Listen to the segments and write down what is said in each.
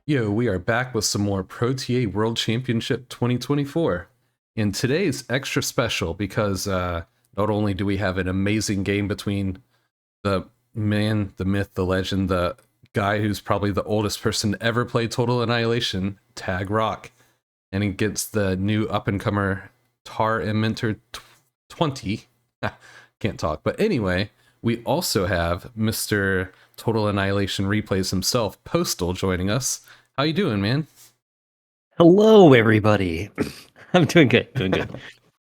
Yo, we are back with some more ProTA World Championship 2024. And today's extra special because not only do we have an amazing game between the man, the myth, the legend, the guy who's probably the oldest person to ever play Total Annihilation, Tag Rock, and against the new up-and-comer Tar and Mentor 20. Can't talk. But anyway, we also have Mr. Total Annihilation Replays himself, Postal, joining us. How you doing, man? Hello, everybody. I'm doing good. Doing good.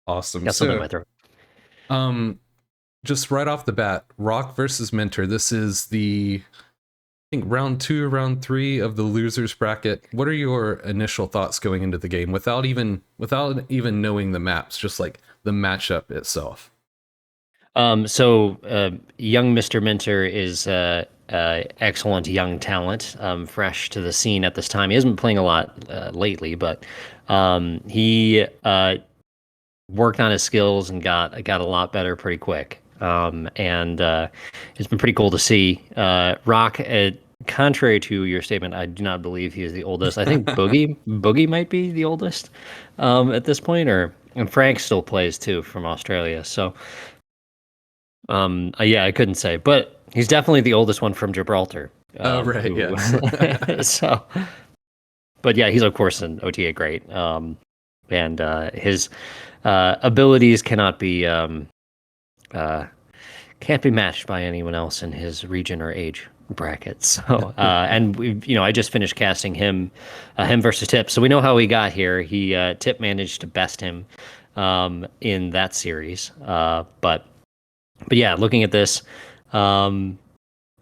Awesome. Got something in So, my throat. um, just right off the bat, Rock versus Mentor. This is the, I think, round 2 or round 3 of the losers bracket. What are your initial thoughts going into the game without even knowing the maps, just like the matchup itself? Young Mr. Minter is excellent young talent, fresh to the scene at this time. He hasn't been playing a lot lately, but he worked on his skills and got a lot better pretty quick. It's been pretty cool to see. Rock, contrary to your statement, I do not believe he is the oldest. I think Boogie might be the oldest at this point, and Frank still plays too from Australia. So. Yeah, I couldn't say, but he's definitely the oldest one from Gibraltar. Oh, right, Who, yes. so, but yeah, he's of course an OTA great. And his abilities uh, can't be matched by anyone else in his region or age bracket. So, and I just finished casting him versus Tip, so we know how he got here. Tip managed to best him in that series, but yeah, looking at this, um,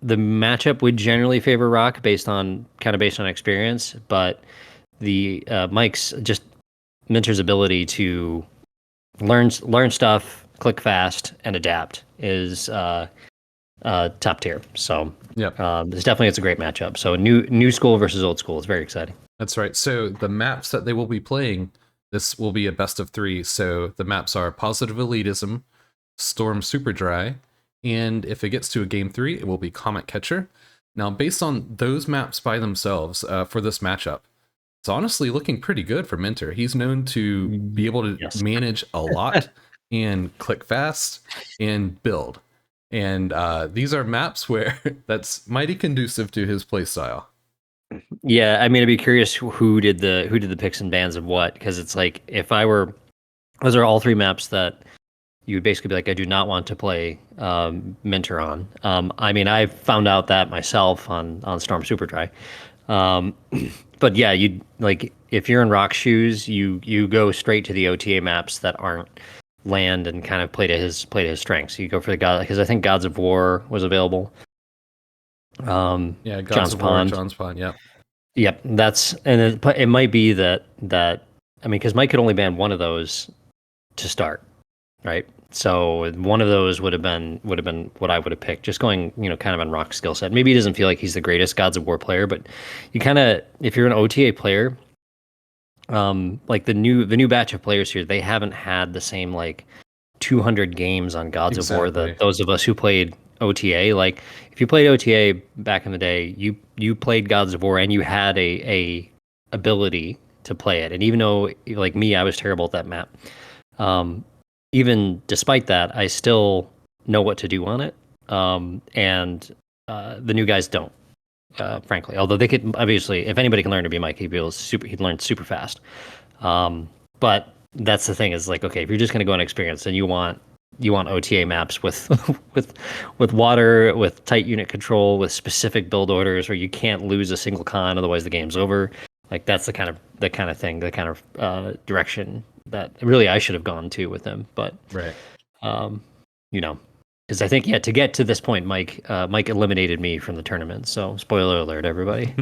the matchup would generally favor Rock based on experience, but the Mike's just Minter's ability to learn stuff, click fast, and adapt is top tier. So Yep. it's a great matchup. So new school versus old school is very exciting. That's right. So the maps that they will be playing, this will be a best of 3. So the maps are Positive Elitism, Storm Super Dry, and if it gets to a game 3, it will be Comet Catcher. Now, based on those maps by themselves for this matchup, it's honestly looking pretty good for Mentor. He's known to be able to Yes. manage a lot and click fast and build. And these are maps where that's mighty conducive to his playstyle. Yeah, I mean, I'd be curious who did the picks and bans of what, because it's like if I were, those are all 3 maps that you would basically be like, I do not want to play Mentor on. I mean, I found out that myself on Storm Super Dry. Um, but yeah, you like if you're in Rock shoes, you go straight to the OTA maps that aren't land and kind of play to his strengths. You go for the god, because I think Gods of War was available. Yeah, Gods John's of War, Pond. John's Pond, yep. Yep, it might be that I mean, because Mike could only ban one of those to start, right? So one of those would have been what I would have picked, just going, kind of on Rock's skill set. Maybe he doesn't feel like he's the greatest Gods of War player, but you kind of, if you're an OTA player, like the new batch of players here, they haven't had the same like 200 games on Gods of War Exactly. that those of us who played OTA. Like if you played OTA back in the day, you played Gods of War and you had a ability to play it. And even though, like me, I was terrible at that map. Um, Even despite that, I still know what to do on it. And the new guys don't, frankly. Although they could, obviously, if anybody can learn to be Mike, he'd learn super fast. But that's the thing is like, okay, if you're just going to go on experience and you want OTA maps with with water, with tight unit control, with specific build orders, where you can't lose a single con, otherwise the game's over. Like that's the kind of thing, the kind of direction that really I should have gone to with him. But Right. um, you know, because I think to get to this point, Mike eliminated me from the tournament. So spoiler alert, everybody.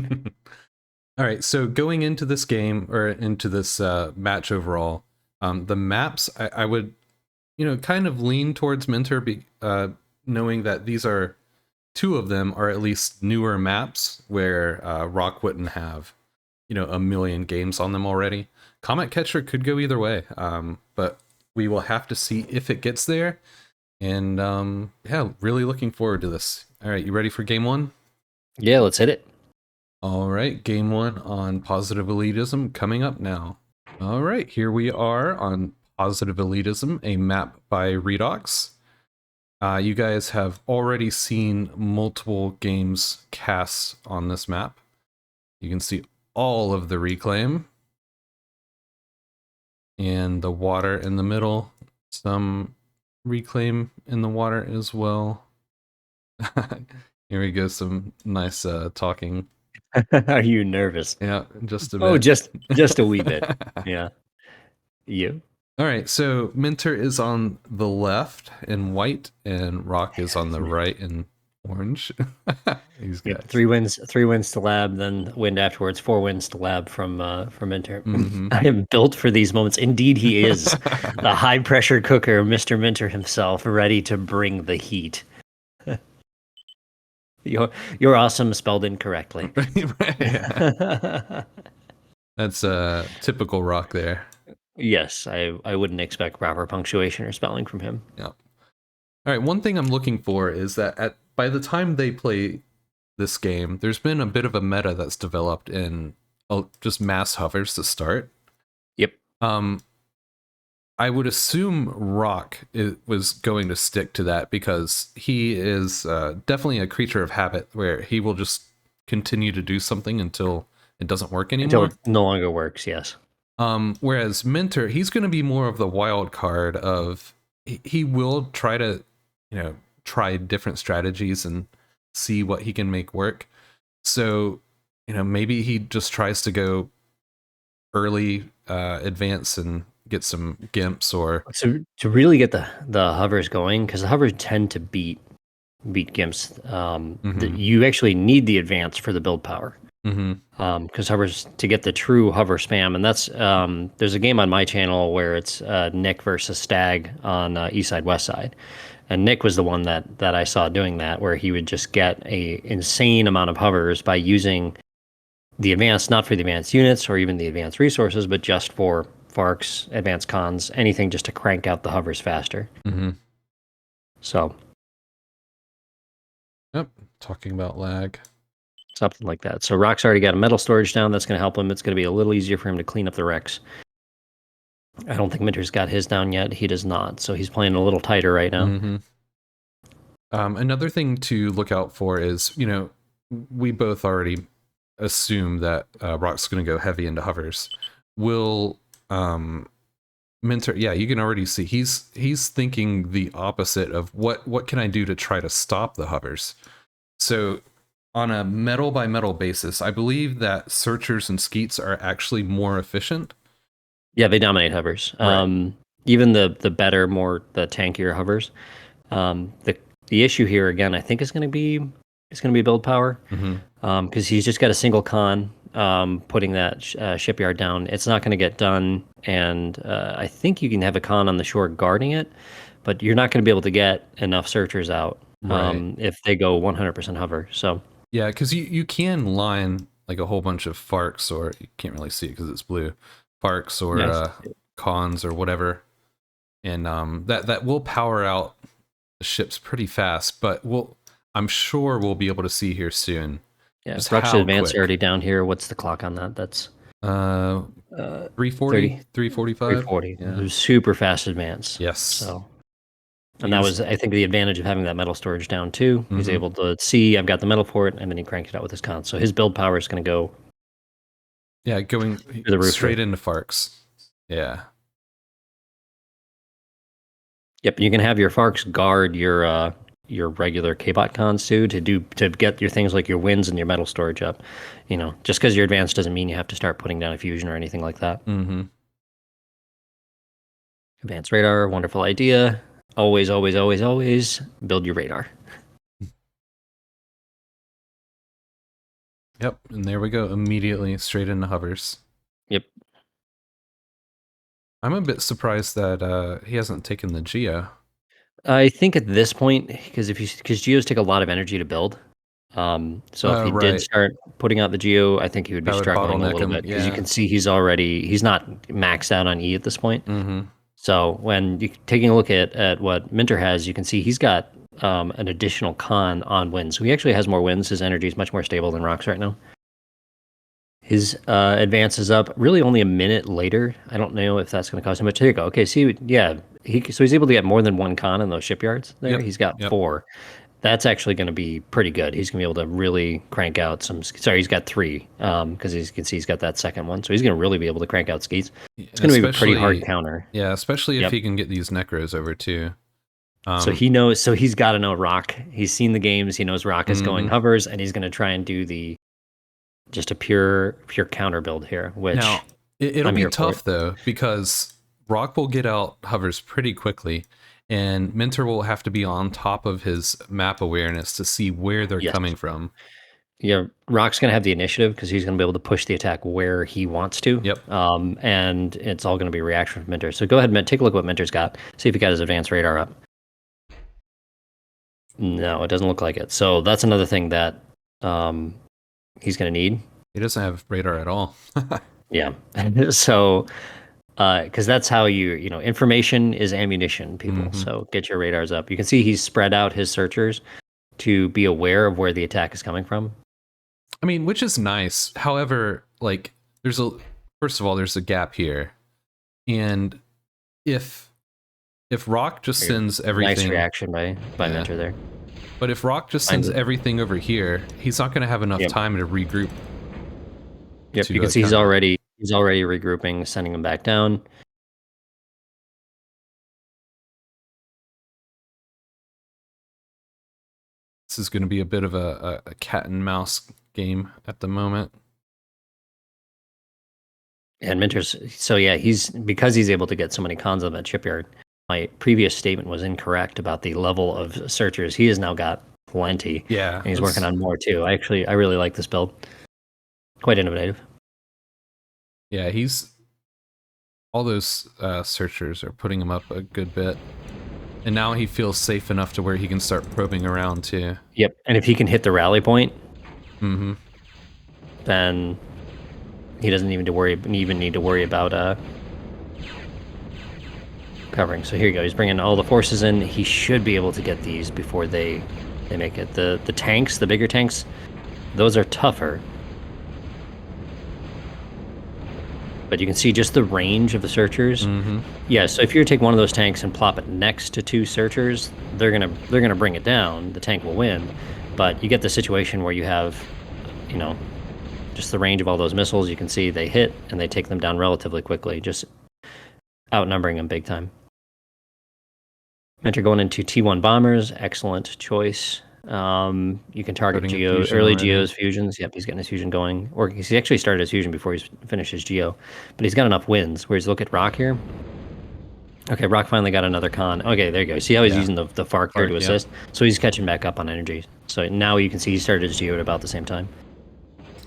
All right, so going into this game or into this match overall, the maps I would, kind of lean towards Mentor, knowing that these are 2 of them are at least newer maps where Rock wouldn't have, a million games on them already. Comet Catcher could go either way, but we will have to see if it gets there. And yeah, really looking forward to this. All right, you ready for game 1? Yeah, let's hit it. All right, game one on positive elitism coming up now. All right, here we are on positive elitism, a map by Redox. You guys have already seen multiple games cast on this map. You can see all of the reclaim and the water in the middle. Some reclaim in the water as well. Here we go, some nice talking. Are you nervous? Yeah, just a Oh, bit. just a wee bit. Yeah. You? All right, so Minter is on the left in white, and Rock is on the right in orange. These Yep. guys. Three wins to lab, then wind afterwards. 4 wins to lab from Minter. Mm-hmm. I am built for these moments. Indeed, he is the high pressure cooker, Mr. Minter himself, ready to bring the heat. You're awesome, spelled incorrectly. That's a typical Rock there. Yes, I wouldn't expect proper punctuation or spelling from him. Yeah. All right. One thing I'm looking for is that by the time they play this game, there's been a bit of a meta that's developed in just mass hovers to start. Yep. I would assume Rock was going to stick to that because he is definitely a creature of habit where he will just continue to do something until it doesn't work anymore. Until it no longer works, yes. Whereas Minter, he's going to be more of the wild card of he will try to, try different strategies and see what he can make work. So, maybe he just tries to go early advance and get some gimps or to really get the hovers going, because the hovers tend to beat gimps. You actually need the advance for the build power. Because hovers, to get the true hover spam, and that's there's a game on my channel where it's Nick versus Stag on East Side West Side, and Nick was the one that I saw doing that, where he would just get a insane amount of hovers by using the advanced, not for the advanced units or even the advanced resources, but just for Farks, advanced cons, anything just to crank out the hovers faster. So, yep, talking about lag. Something like that. So Rock's already got a metal storage down. That's going to help him. It's going to be a little easier for him to clean up the wrecks. I don't think Minter's got his down yet. He does not. So he's playing a little tighter right now. Another thing to look out for is, we both already assume that Rock's going to go heavy into hovers. Will Minter? Yeah, you can already see he's thinking the opposite of what can I do to try to stop the hovers. So on a metal by metal basis, I believe that searchers and skeets are actually more efficient. Yeah, they dominate hovers. Right. Even the better, more the tankier hovers. The issue here again, I think, is going to be build power, because he's just got a single con. Putting that shipyard down, it's not going to get done, and I think you can have a con on the shore guarding it, but you're not going to be able to get enough searchers out if they go 100% hover. So yeah, because you can line like a whole bunch of Farks, or you can't really see it because it's blue, Farks or cons or whatever, and that will power out the ships pretty fast. But I'm sure we'll be able to see here soon. Yeah, Rock's advance already down here. What's the clock on that? That's 340, 345, 340. Yeah. It was super fast advance. Yes. So, and that was, I think, the advantage of having that metal storage down too. He's able to see I've got the metal for it, and then he cranked it out with his con. So his build power is going to go. Yeah, going the roof straight into Farks. Yeah. Yep, you can have your Farks guard your regular K-bot cons too, to get your things like your winds and your metal storage up. Just because you're advanced doesn't mean you have to start putting down a fusion or anything like that. Advanced radar, wonderful idea. Always, always, always, always build your radar. Yep, and there we go, immediately straight into hovers. Yep. I'm a bit surprised that he hasn't taken the Geo. I think at this point, because Geos take a lot of energy to build. So if he did start putting out the Geo, I think he would be struggling a little bit, because you can see he's not maxed out on E at this point. So when you're taking a look at what Minter has, you can see he's got an additional con on winds. So he actually has more winds. His energy is much more stable than Rock's right now. His advance is up really only a minute later. I don't know if that's going to cost him much. Here you go. Okay, see, yeah, so he's able to get more than one con in those shipyards there. Yep. He's got Yep. 4. That's actually going to be pretty good. He's going to be able to really crank out some. Sorry, he's got 3 because as you can see, he's got that second one. So he's going to really be able to crank out skeets. It's going to be a pretty hard counter. Yeah, especially if Yep. he can get these necros over too. So he knows. So he's got to know Rock. He's seen the games. He knows Rock is going hovers, and he's going to try and do just a pure counter build here. Which now it'll be tough though, because Rock will get out hovers pretty quickly, and Mentor will have to be on top of his map awareness to see where they're coming from. Yeah, Rock's going to have the initiative because he's going to be able to push the attack where he wants to. Yep. And it's all going to be reaction from Mentor. So go ahead and take a look at what Mentor's got. See if he got his advanced radar up. No, it doesn't look like it. So that's another thing that he's going to need. He doesn't have radar at all. Yeah. So, because that's how information is ammunition, people. So get your radars up. You can see he's spread out his searchers to be aware of where the attack is coming from. I mean, which is nice. However, like, first of all, there's a gap here. And if Rock just sends everything... Nice reaction by Mentor there. But if Rock just sends everything over here, he's not going to have enough time to regroup. Yep, you can see he's already regrouping, sending him back down. This is going to be a bit of a cat and mouse game at the moment. And Mentor's, so yeah, because he's able to get so many cons on that shipyard. My previous statement was incorrect about the level of searchers. He has now got plenty. Yeah. And he's working on more too. I really like this build. Quite innovative. Yeah, all those searchers are putting him up a good bit. And now he feels safe enough to where he can start probing around too. Yep. And if he can hit the rally point, then he doesn't even need to worry about covering. So here you go. He's bringing all the forces in. He should be able to get these before they make it. The tanks, the bigger tanks, those are tougher. But you can see just the range of the searchers. Yeah, so if you take one of those tanks and plop it next to 2 searchers, they're gonna bring it down. The tank will win. But you get the situation where you have, just the range of all those missiles. You can see they hit and they take them down relatively quickly, just outnumbering them big time. Mentor going into T1 bombers, excellent choice. You can target early Geo's fusions. Yep, he's getting his fusion going. Or he actually started his fusion before he's finished his Geo. But he's got enough wins. Whereas look at Rock here. Okay, Rock finally got another con. Okay, there you go. See how he's using the FARC here to assist? So he's catching back up on energy. So now you can see he started his Geo at about the same time.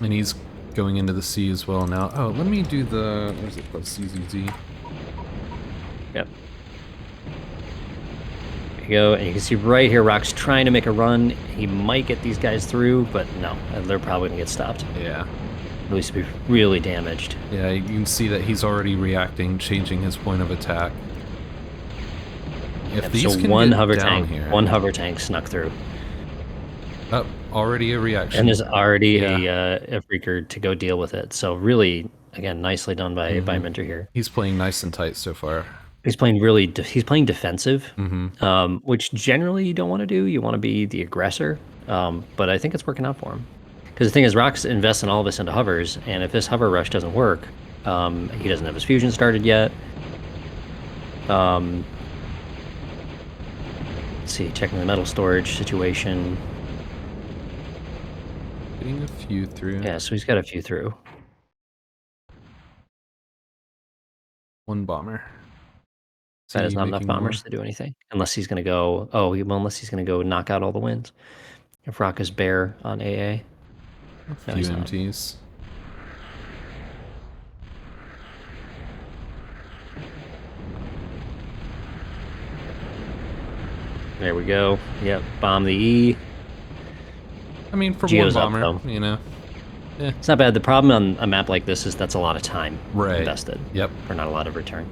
And he's going into the sea as well now. Oh, let me do what is it called? CZZ. Yep. There you go, and you can see right here, Rock's trying to make a run. He might get these guys through, but no, they're probably gonna get stopped. Yeah. At least be really damaged. Yeah, you can see that he's already reacting, changing his point of attack. If these can one get hover down tank, here, one hover tank snuck through. Oh, already a reaction. And there's already a freaker to go deal with it. So really, again, nicely done by Mentor here. He's playing nice and tight so far. He's playing defensive, which generally you don't want to do. You want to be the aggressor, but I think it's working out for him. Because the thing is, Rock's investing all of this into hovers, and if this hover rush doesn't work, he doesn't have his fusion started yet. Let's see, checking the metal storage situation. Getting a few through. Yeah, so he's got a few through. One bomber. That is not enough bombers to do anything. Unless he's going to go... unless he's going to go knock out all the wins. If Rock is bare on AA. A few MTs. There we go. Yep, bomb the E. I mean, for Geo's one bomber, up, Yeah. It's not bad. The problem on a map like this is that's a lot of time invested. Yep. For not a lot of return.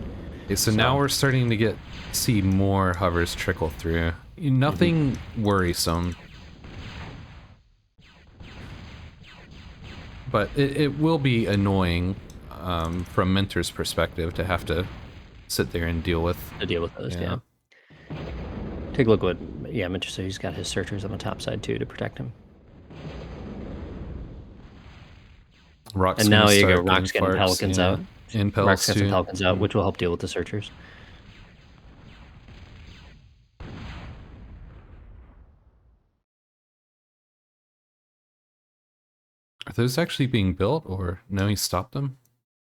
Okay, so now we're starting to see more hovers trickle through. Nothing worrisome. but it will be annoying from Minter's perspective to have to sit there and deal with. Those, yeah. Take a look what, yeah, I'm interested. He's got his searchers on the top side too to protect him. Rock's and now you go, start Rock's getting farts, Pelicans out. Impels Rock's got some too. Pelicans out, which will help deal with the searchers. Are those actually being built, or no, he stopped them?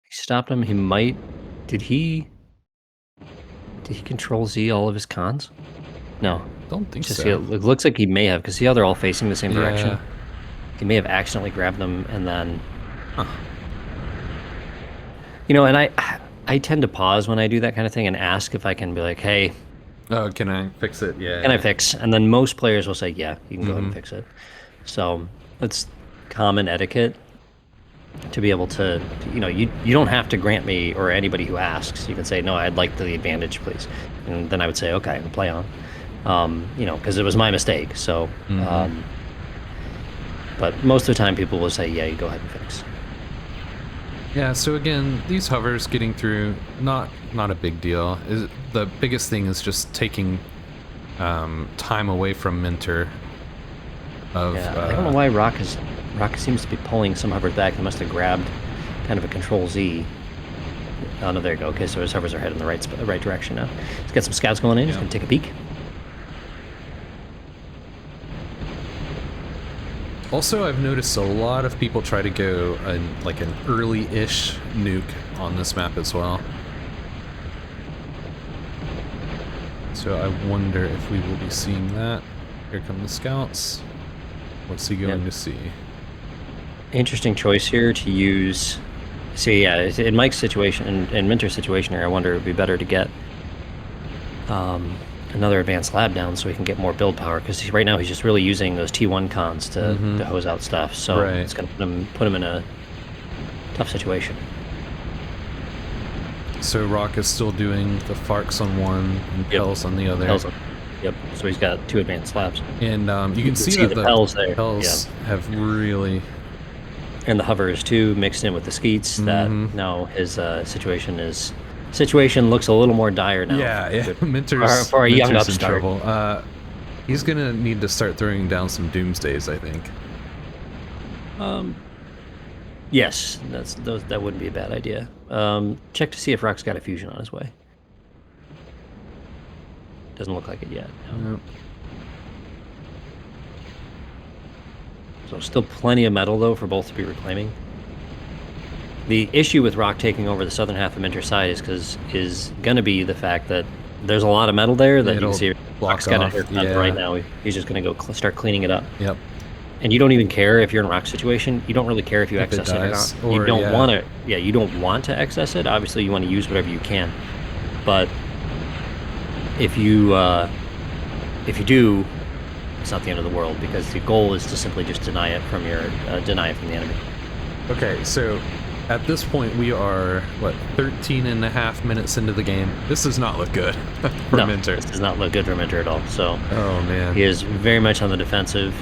He stopped him. He might... Did he control Z all of his cons? No. Don't think so. It looks like he may have, because see how they're all facing the same direction? Yeah. He may have accidentally grabbed them and then... Huh. You know, and I tend to pause when I do that kind of thing and ask if I can be like, hey... Oh, can I fix it? Yeah. Can I fix? And then most players will say, yeah, you can go ahead and fix it. So it's common etiquette to be able to, you know, you don't have to grant me or anybody who asks. You can say, no, I'd like the advantage, please. And then I would say, okay, play on. You know, because it was my mistake. So, but most of the time people will say, yeah, you go ahead and fix. Yeah, so again, these hovers getting through, not a big deal. The biggest thing is just taking time away from Minter. I don't know why Rock seems to be pulling some hovers back. They must have grabbed kind of a control Z. Oh no, there you go. Okay, so his hovers are heading in the right direction now. He's got some scouts going in. He's gonna take a peek. Also, I've noticed a lot of people try to go like an early-ish nuke on this map as well. So I wonder if we will be seeing that. Here come the scouts. What's he going to see? Interesting choice here to use. See, yeah, in Mike's situation, in Minter's situation here, I wonder it would be better to get another advanced lab down so we can get more build power, because right now he's just really using those T1 cons to hose out stuff. So it's going to put him in a tough situation. So Rock is still doing the Farks on one and Pels on the other. Yep. So he's got 2 advanced labs. And you can see that the Pels there. Pels have really... And the hovers too, mixed in with the skeets. That now his situation looks a little more dire now. Yeah. Minter's for a young Minter's in upstart. trouble. He's gonna need to start throwing down some doomsdays, I think. Yes, that wouldn't be a bad idea. Check to see if Rock's got a fusion on his way. Doesn't look like it yet. No. Nope. So still plenty of metal though for both to be reclaiming. The issue with Rock taking over the southern half of Minter's side is going to be the fact that there's a lot of metal there that you can see Rock's got a haircut right now. He's just going to go start cleaning it up. Yep. And you don't even care if you're in Rock's situation. You don't really care if you excess it or not. You don't want to. Yeah, you don't want to excess it. Obviously, you want to use whatever you can. But if you do, it's not the end of the world, because the goal is to simply just deny it from the enemy. Okay, so at this point we are, what, 13 and a half minutes into the game. This does not look good for Minter. This does not look good for Minter at all. So oh man, he is very much on the defensive.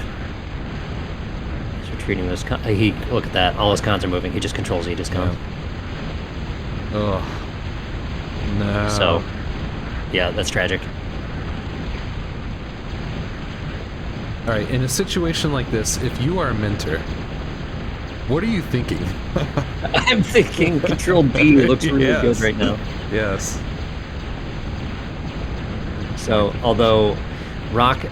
He's retreating those cons. Look at that, all his cons are moving. He just controls his cons. Oh no. So yeah, that's tragic. All right, in a situation like this, if you are a Minter, what are you thinking? I'm thinking Control B looks really good right now. Yes. So, although Rock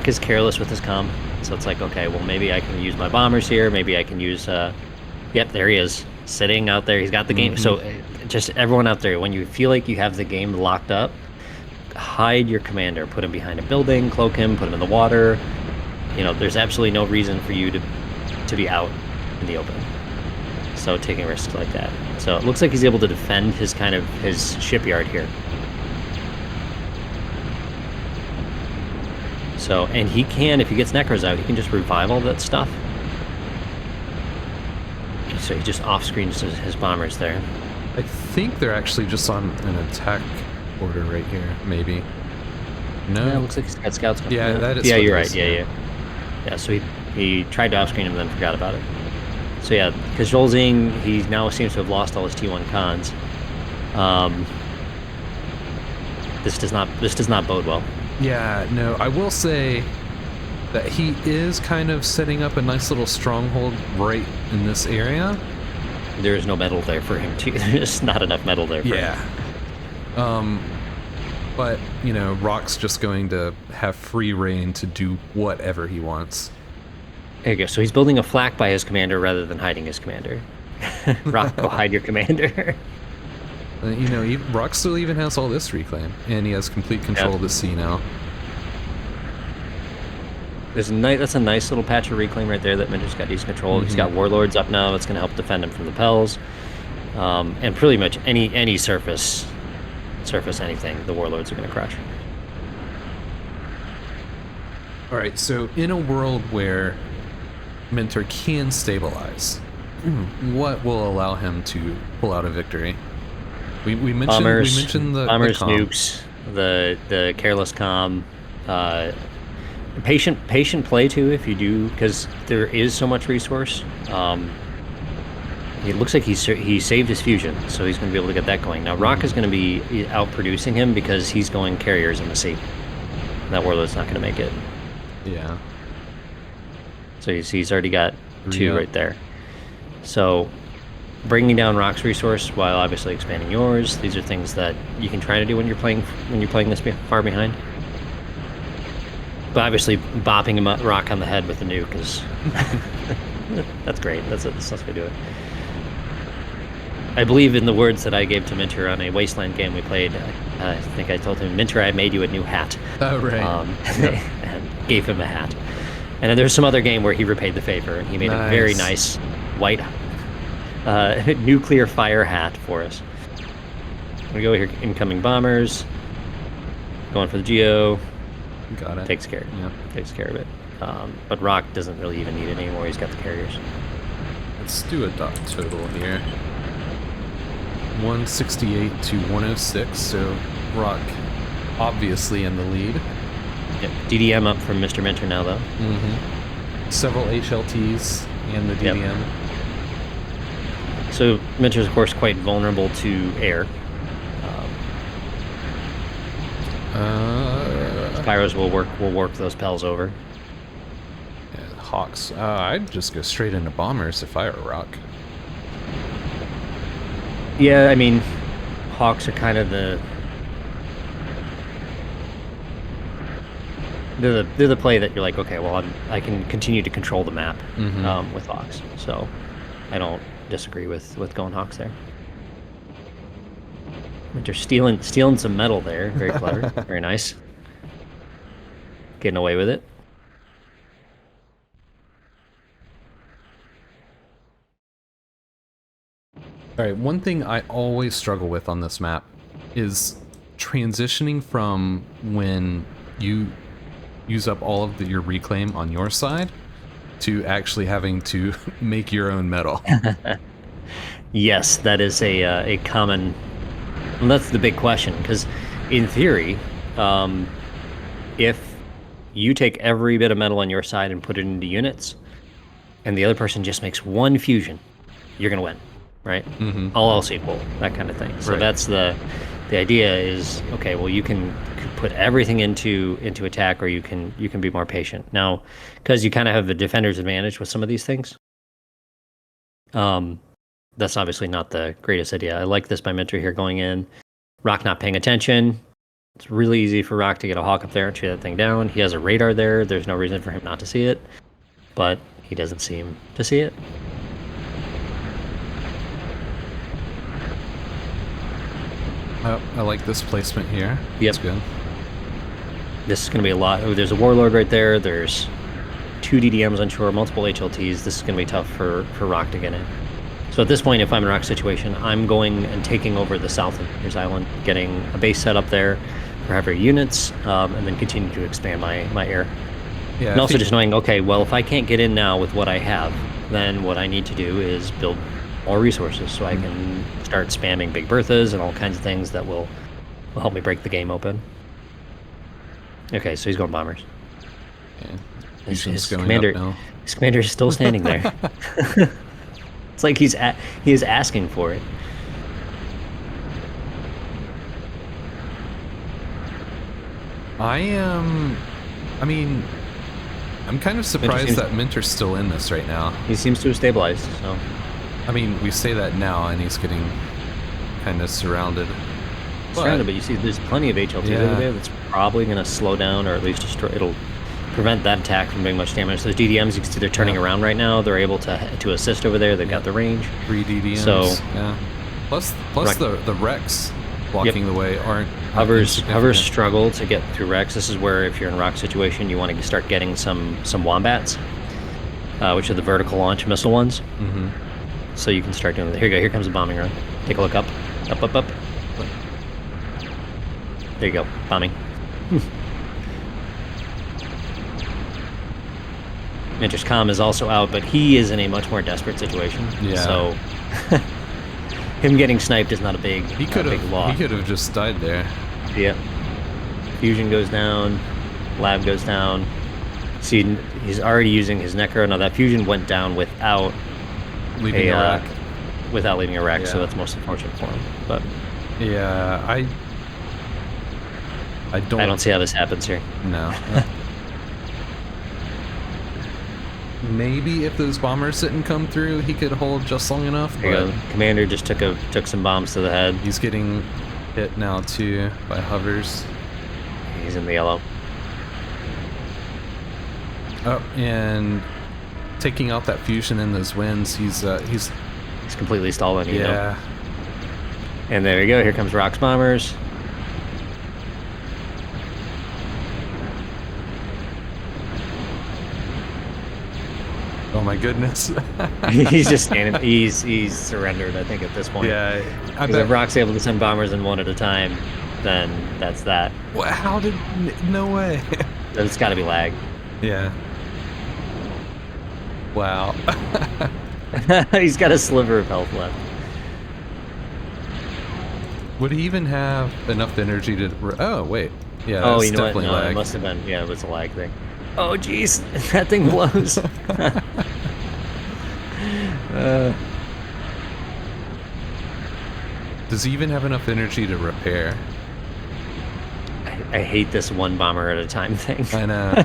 is careless with his comm, so it's like, okay, well, maybe I can use my bombers here. Maybe I can use, yep, there he is, sitting out there. He's got the game. So, just everyone out there, when you feel like you have the game locked up, hide your commander. Put him behind a building, cloak him, put him in the water. You know, there's absolutely no reason for you to be out in the open. So taking risks like that. So it looks like he's able to defend his shipyard here. So, and he can, if he gets Necros out, he can just revive all that stuff. So he just off-screens his bombers there. I think they're actually just on an attack order right here, maybe. No? Yeah, it looks like he's got scouts. Yeah, that is. Yeah, you're right. Yeah. Yeah, so He tried to offscreen him, then forgot about it. So yeah, because Zhongzing, he now seems to have lost all his T1 cons. This does not bode well. Yeah, no, I will say that he is kind of setting up a nice little stronghold right in this area. There is no metal there for him to. There's not enough metal there for him. But, you know, Rock's just going to have free reign to do whatever he wants. There you go. So he's building a flak by his commander rather than hiding his commander. Rock, go hide your commander. You know, Rock still even has all this reclaim, and he has complete control of the sea now. That's a nice little patch of reclaim right there that Minter's got decent control. He's got Warlords up now. That's going to help defend him from the Pels. And pretty much any surface anything, the Warlords are going to crush. All right, so in a world where Minter can stabilize, what will allow him to pull out a victory? We mentioned the bombers, comm. nukes, the careless comm, patient play too if you do, because there is so much resource. It looks like he saved his fusion, so he's going to be able to get that going. Now Rock is going to be outproducing him because he's going carriers in the sea. That Warlord's not going to make it. Yeah. So he's already got 2 right there. So bringing down Rock's resource while obviously expanding yours. These are things that you can try to do when you're playing this far behind. But obviously bopping him up, Rock on the head with the nuke is that's great. That's how we do it. I believe in the words that I gave to Minter on a Wasteland game we played. I think I told him, Minter, I made you a new hat. Oh, right. And gave him a hat. And then there's some other game where he repaid the favor, and he made a very nice white nuclear fire hat for us. We go here, incoming bombers. Going for the Geo. Got it. Takes care of it. But Rock doesn't really even need it anymore. He's got the carriers. Let's do a dot total here. 168 to 106, so Rock obviously in the lead. Yep. DDM up from Mr. Minter now, though. Several HLTs and the DDM. Yep. So Minter's, of course, quite vulnerable to air. Pyros will work those Pels over. Yeah, Hawks. I'd just go straight into bombers if I were Rock. Yeah, I mean, Hawks are kind of they're the play that you're like, okay, well, I can continue to control the map with Hawks, so I don't disagree with going Hawks there. They're stealing some metal there, very clever, very nice, getting away with it. All right, one thing I always struggle with on this map is transitioning from when you use up all of your reclaim on your side to actually having to make your own metal. Yes, that is a common. And that's the big question, because in theory, if you take every bit of metal on your side and put it into units, and the other person just makes one fusion, you're gonna win, right? All else equal, that kind of thing. So that's the idea is, okay, well, you can put everything into attack, or you can be more patient. Now, because you kind of have the defender's advantage with some of these things, that's obviously not the greatest idea. I like this by Minter here going in. Rock not paying attention. It's really easy for Rock to get a Hawk up there and shoot that thing down. He has a radar there. There's no reason for him not to see it, but he doesn't seem to see it. I like this placement here. Yep. That's good. This is going to be a lot. Oh, there's a Warlord right there. There's 2 DDMs on shore, multiple HLTs. This is going to be tough for Rock to get in. So at this point, if I'm in Rock's situation, I'm going and taking over the south of Minter's Island, getting a base set up there for heavier units, and then continue to expand my air. Yeah, and also just knowing, okay, well, if I can't get in now with what I have, then what I need to do is build more resources so I can start spamming Big Berthas and all kinds of things that will help me break the game open. Okay, so he's going bombers. Yeah. His commander His commander is still standing there. It's like he is asking for it. I'm kind of surprised that Minter's still in this right now. He seems to have stabilized, so. I mean, we say that now, and he's getting kind of surrounded. But you see there's plenty of HLTs over there that's probably going to slow down, or at least destroy. It'll prevent that attack from doing much damage. Those DDMs, you can see they're turning around right now. They're able to assist over there. They've got the range. 3 DDMs. So, yeah. Plus the Rex blocking the way aren't Hovers struggle to get through Rex. This is where, if you're in a rock situation, you want to start getting some wombats, which are the vertical launch missile ones. Mm-hmm. So you can start doing. Here you go. Here comes a bombing run. Take a look up. Up. There you go. Bombing. Minter's comm is also out, but he is in a much more desperate situation. Yeah. So him getting sniped is not a big He could loss. have just died there. Yeah. Fusion goes down. Lab goes down. See, he's already using his Necro. Now that fusion went down without leaving a rack. Without leaving a rack, so that's most unfortunate for him. But yeah, I don't see how this happens here. No. Maybe if those bombers didn't come through, he could hold just long enough. There you go. Commander just took some bombs to the head. He's getting hit now too by hovers. He's in the yellow. Oh, and taking out that fusion in those winds, he's completely stalling. You know? Yeah. And there you go. Here comes Rock's bombers. Oh my goodness. He's just standing. He's surrendered, I think, at this point. Yeah. I bet if Rock's able to send bombers in one at a time, then that's that. What? How did? No way. It's got to be lag. Yeah. Wow. He's got a sliver of health left. Would he even have enough energy to? Oh wait. Yeah. Oh, you know what? No, lag. it must have been. Yeah, it was a lag thing. Oh, jeez, that thing blows. Does he even have enough energy to repair? I hate this one bomber at a time thing. I know.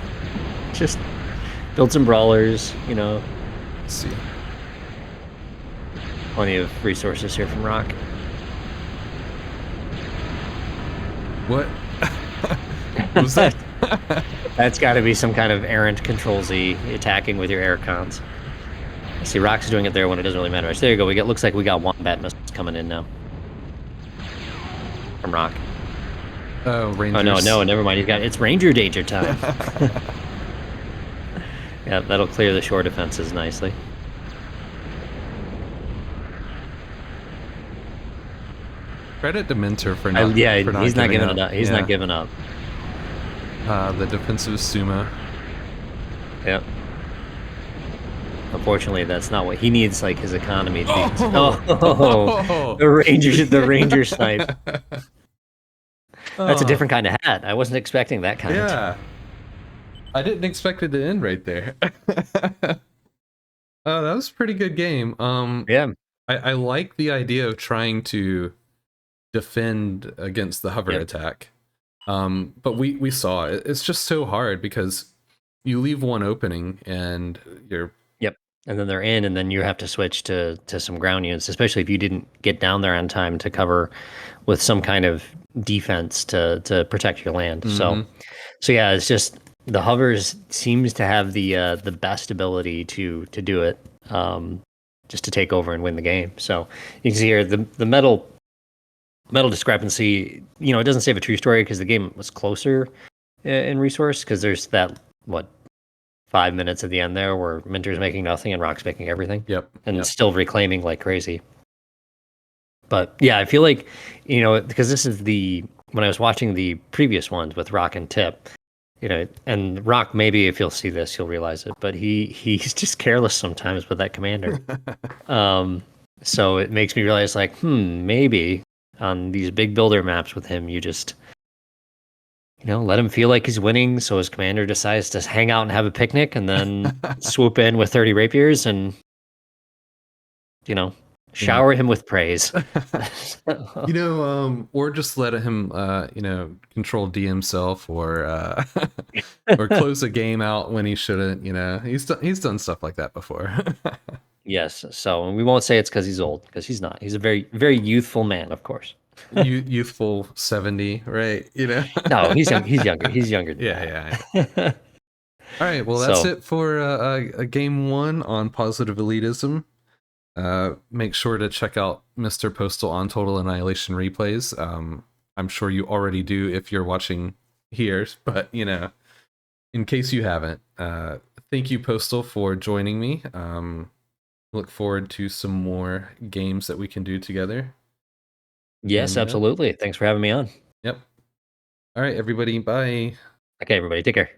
Just build some brawlers, you know. Let's see. Plenty of resources here from Rock. What? Was that? That's got to be some kind of errant Control-Z attacking with your air cons. See, Rock's doing it there when it doesn't really matter much. There you go. Looks like we got wombat missiles coming in now from Rock. Oh, Rangers. Oh no, never mind. It's Ranger danger time. Yeah, that'll clear the shore defenses nicely. Credit to Minter for not. He's not giving up. He's not giving up. The defensive sumo. Yep. Unfortunately, that's not what he needs. Like his economy. The Ranger snipe. That's a different kind of hat. I wasn't expecting that kind. Yeah. I didn't expect it to end right there. Oh, that was a pretty good game. Yeah. I like the idea of trying to defend against the hover attack. But we saw it. It's just so hard because you leave one opening and you're. Yep. And then they're in, and then you have to switch to some ground units, especially if you didn't get down there on time to cover with some kind of defense to protect your land. Mm-hmm. So yeah, it's just the hovers seems to have the best ability to do it, just to take over and win the game. So you can see here the metal discrepancy. You know, it doesn't save a true story because the game was closer in resource, because there's that 5 minutes at the end there where Minter's making nothing and Rock's making everything. Yep. And still reclaiming like crazy. But yeah, I feel like, you know, because this is when I was watching the previous ones with Rock and Tip, you know, and Rock, maybe if you'll see this, you'll realize it, but he's just careless sometimes with that commander. So it makes me realize, like, maybe on these big builder maps with him, you let him feel like he's winning, so his commander decides to hang out and have a picnic, and then swoop in with 30 rapiers and Yeah. shower him with praise. Or just let him, control D himself, or or close a game out when he shouldn't. He's done stuff like that before. Yes. So, and we won't say it's because he's old, because he's not. He's a very, very youthful man, of course. Youthful 70, right? No, he's young. He's younger. He's younger than Yeah. that. All right. Well, that's So, it for game one on positive elitism. Make sure to check out Mr. Postal on Total Annihilation Replays. I'm sure you already do if you're watching here, but in case you haven't, thank you, Postal, for joining me. Look forward to some more games that we can do together. yes, And absolutely. Thanks for having me on. yep. All right, everybody. Bye. Okay, everybody, take care.